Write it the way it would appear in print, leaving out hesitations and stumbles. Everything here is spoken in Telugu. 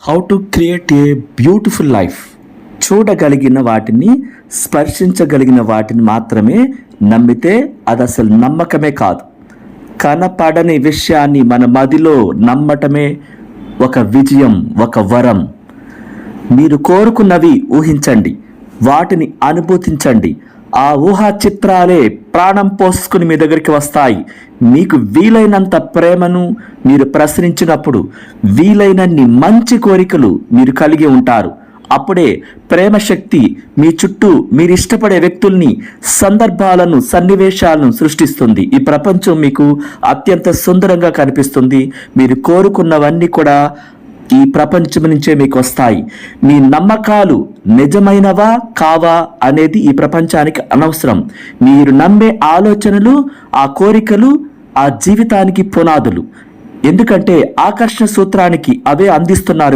How to create a beautiful life. చూడగలిగిన వాటిని, స్పర్శించగలిగిన వాటిని మాత్రమే నమ్మితే అది అసలు నమ్మకమే కాదు. కనపడని విషయాన్ని మన మదిలో నమ్మటమే ఒక విజయం, ఒక వరం. మీరు కోరుకున్నవి ఊహించండి, వాటిని అనుభూతించండి. ఆ ఊహా చిత్రాలే ప్రాణం పోసుకుని మీ దగ్గరికి వస్తాయి. మీకు వీలైనంత ప్రేమను మీరు ప్రసరించినప్పుడు వీలైనన్ని మంచి కోరికలు మీరు కలిగి ఉంటారు. అప్పుడే ప్రేమ శక్తి మీ చుట్టూ మీరు ఇష్టపడే వ్యక్తుల్ని, సందర్భాలను, సన్నివేశాలను సృష్టిస్తుంది. ఈ ప్రపంచం మీకు అత్యంత సుందరంగా కనిపిస్తుంది. మీరు కోరుకున్నవన్నీ కూడా ఈ ప్రపంచం నుంచే మీకు వస్తాయి. మీ నమ్మకాలు నిజమైనవా కావా అనేది ఈ ప్రపంచానికి అనవసరం. మీరు నమ్మే ఆలోచనలు, ఆ కోరికలు ఆ జీవితానికి పునాదులు. ఎందుకంటే ఆకర్షణ సూత్రానికి అవే అందిస్తున్నారు.